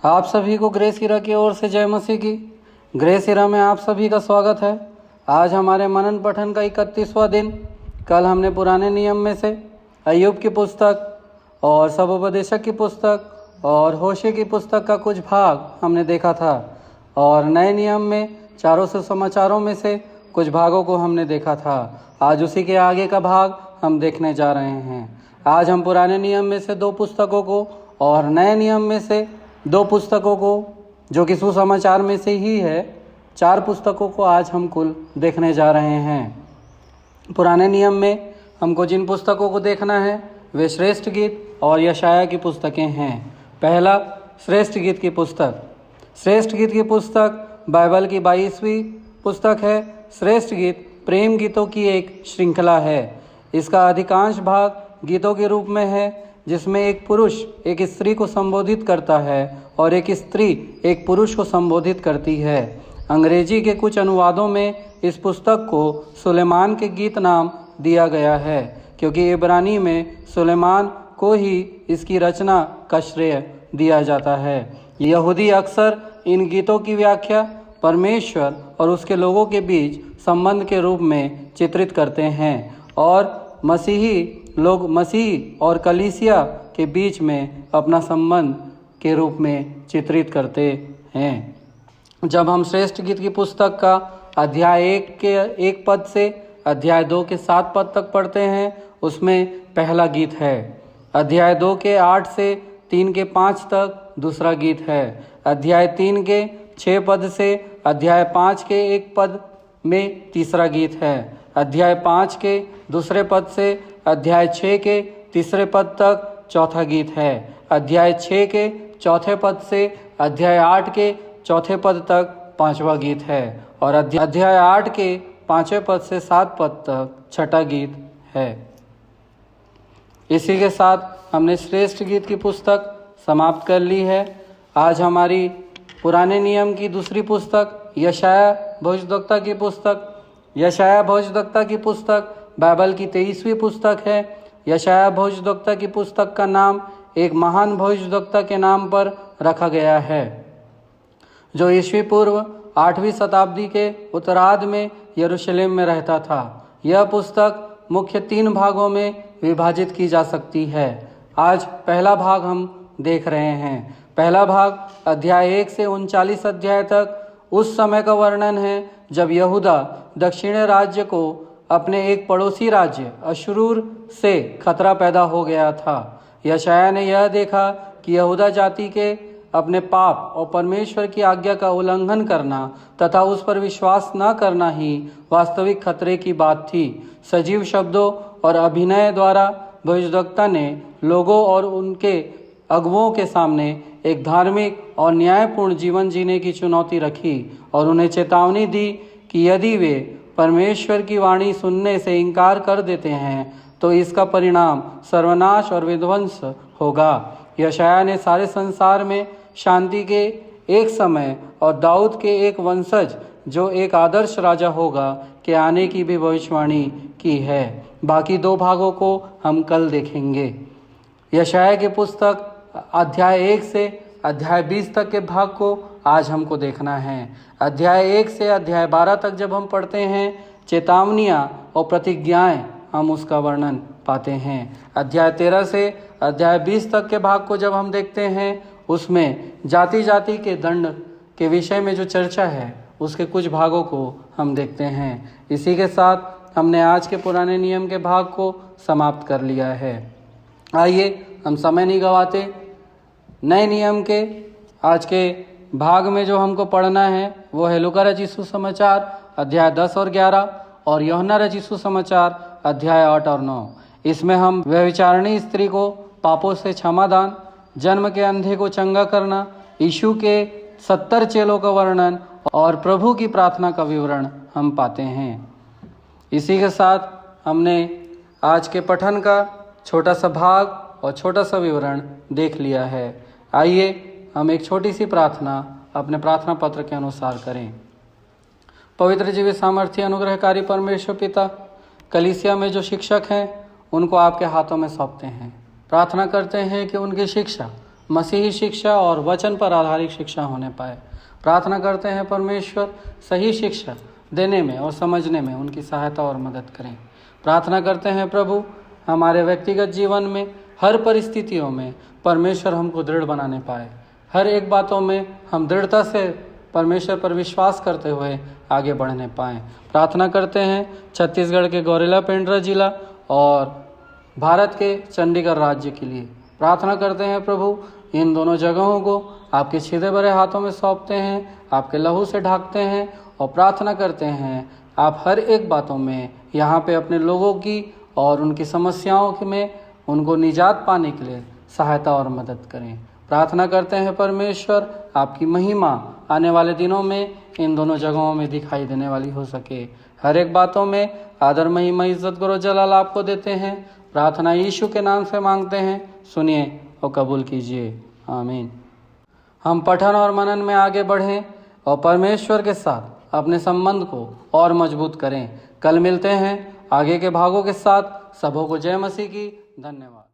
आप सभी को ग्रेस हीरा की ओर से जय मसीह की। ग्रेस हीरा में आप सभी का स्वागत है। आज हमारे मनन पठन का 31वां दिन। कल हमने पुराने नियम में से अय्यूब की पुस्तक और सबोपदेशक की पुस्तक और होशे की पुस्तक का कुछ भाग हमने देखा था, और नए नियम में चारों सुसमाचारों में से कुछ भागों को हमने देखा था। आज उसी के आगे का भाग हम देखने जा रहे हैं। आज हम पुराने नियम में से 2 पुस्तकों को और नए नियम में से 2 पुस्तकों को, जो कि सुसमाचार में से ही है, 4 पुस्तकों को आज हम कुल देखने जा रहे हैं। पुराने नियम में हमको जिन पुस्तकों को देखना है वे श्रेष्ठ गीत और यशाया की पुस्तकें हैं। पहला, श्रेष्ठ गीत की पुस्तक। श्रेष्ठ गीत की पुस्तक बाइबल की 22वीं पुस्तक है। श्रेष्ठ गीत प्रेम गीतों की एक श्रृंखला है। इसका अधिकांश भाग गीतों के रूप में है, जिसमें एक पुरुष एक स्त्री को संबोधित करता है और एक स्त्री एक पुरुष को संबोधित करती है। अंग्रेजी के कुछ अनुवादों में इस पुस्तक को सुलेमान के गीत नाम दिया गया है, क्योंकि इब्रानी में सुलेमान को ही इसकी रचना का श्रेय दिया जाता है। यहूदी अक्सर इन गीतों की व्याख्या परमेश्वर और उसके लोगों के बीच संबंध के रूप में चित्रित करते हैं, और मसीही लोग मसीह और कलीसिया के बीच में अपना संबंध के रूप में चित्रित करते हैं। जब हम श्रेष्ठ गीत की पुस्तक का अध्याय 1 के 1 पद से अध्याय 2 के 7 पद तक पढ़ते हैं, उसमें पहला गीत है। अध्याय 2 के 8 से 3 के 5 तक दूसरा गीत है। अध्याय 3 के 6 पद से अध्याय 5 के 1 पद में तीसरा गीत है। अध्याय 5 के दूसरे पद से अध्याय 6 के तीसरे पद तक चौथा गीत है। अध्याय 6 के चौथे पद से अध्याय 8 के चौथे पद तक 5वां गीत है, और अध्याय 8 के 5वें पद से 7 पद तक छठा गीत है। इसी के साथ हमने श्रेष्ठ गीत की पुस्तक समाप्त कर ली है। आज हमारी पुराने नियम की दूसरी पुस्तक यशाया भविष्यद्वक्ता की पुस्तक। यशाया भविष्यद्वक्ता की पुस्तक बाइबल की 23वीं पुस्तक है। यशाया भविष्यद्वक्ता की पुस्तक का नाम एक महान भविष्यद्वक्ता के नाम पर रखा गया है, जो ईस्वी पूर्व 8वीं शताब्दी के उत्तरार्ध में यरूशलेम में रहता था। यह पुस्तक मुख्य 3 भागों में विभाजित की जा सकती है। आज पहला भाग हम देख रहे हैं। पहला भाग अध्याय 1 से 39 अध्याय तक उस समय का वर्णन है जब यहूदा दक्षिणी राज्य को अपने एक पड़ोसी राज्य अशूर से खतरा पैदा हो गया था। यशाया ने यह देखा कि यहूदा जाति के अपने पाप और परमेश्वर की आज्ञा का उल्लंघन करना तथा उस पर विश्वास न करना ही वास्तविक खतरे की बात थी। सजीव शब्दों और अभिनय द्वारा भविष्यद्वक्ता ने लोगों और उनके अगुओं के सामने एक धार्मिक और न्यायपूर्ण जीवन जीने की चुनौती रखी और उन्हें चेतावनी दी कि यदि वे परमेश्वर की वाणी सुनने से इनकार कर देते हैं तो इसका परिणाम सर्वनाश और विध्वंस होगा। यशाया ने सारे संसार में शांति के एक समय और दाऊद के एक वंशज जो एक आदर्श राजा होगा के आने की भी भविष्यवाणी की है। बाकी 2 भागों को हम कल देखेंगे। यशाया की पुस्तक अध्याय 1 से अध्याय 20 तक के भाग को आज हमको देखना है। अध्याय 1 से अध्याय 12 तक जब हम पढ़ते हैं, चेतावनियाँ और प्रतिज्ञाएं हम उसका वर्णन पाते हैं। अध्याय 13 से अध्याय 20 तक के भाग को जब हम देखते हैं, उसमें जाति जाति के दंड के विषय में जो चर्चा है उसके कुछ भागों को हम देखते हैं। इसी के साथ हमने आज के पुराने नियम के भाग को समाप्त कर लिया है। आइए हम समय नहीं गंवाते, नए नियम के आज के भाग में जो हमको पढ़ना है वो है लूका रचित सुसमाचार अध्याय 10 और 11 और यूहन्ना रचित सुसमाचार अध्याय 8 और 9। इसमें हम व्यभिचारिणी स्त्री को पापों से क्षमादान, जन्म के अंधे को चंगा करना, यीशु के 70 चेलों का वर्णन और प्रभु की प्रार्थना का विवरण हम पाते हैं। इसी के साथ हमने आज के पठन का छोटा सा भाग और छोटा सा विवरण देख लिया है। आइए हम एक छोटी सी प्रार्थना अपने प्रार्थना पत्र के अनुसार करें। पवित्र जीवित सामर्थ्य अनुग्रहकारी परमेश्वर पिता, कलीसिया में जो शिक्षक हैं उनको आपके हाथों में सौंपते हैं। प्रार्थना करते हैं कि उनकी शिक्षा मसीही शिक्षा और वचन पर आधारित शिक्षा होने पाए। प्रार्थना करते हैं परमेश्वर सही शिक्षा देने में और समझने में उनकी सहायता और मदद करें। प्रार्थना करते हैं प्रभु हमारे व्यक्तिगत जीवन में हर परिस्थितियों में परमेश्वर हमको दृढ़ बनाने पाए। हर एक बातों में हम दृढ़ता से परमेश्वर पर विश्वास करते हुए आगे बढ़ने पाएँ। प्रार्थना करते हैं छत्तीसगढ़ के गौरेला पेंड्रा जिला और भारत के चंडीगढ़ राज्य के लिए। प्रार्थना करते हैं प्रभु इन दोनों जगहों को आपके छिदे भरे हाथों में सौंपते हैं, आपके लहू से ढाकते हैं और प्रार्थना करते हैं आप हर एक बातों में यहाँ पे अपने लोगों की और उनकी समस्याओं में उनको निजात पाने के लिए सहायता और मदद करें। प्रार्थना करते हैं परमेश्वर आपकी महिमा आने वाले दिनों में इन दोनों जगहों में दिखाई देने वाली हो सके। हर एक बातों में आदर महिमा इज्जत गौरव जलाल आपको देते हैं। प्रार्थना यीशु के नाम से मांगते हैं, सुनिए और कबूल कीजिए, आमीन। हम पठन और मनन में आगे बढ़ें और परमेश्वर के साथ अपने संबंध को और मजबूत करें। कल मिलते हैं आगे के भागों के साथ। सबों को जय मसीह की। धन्यवाद।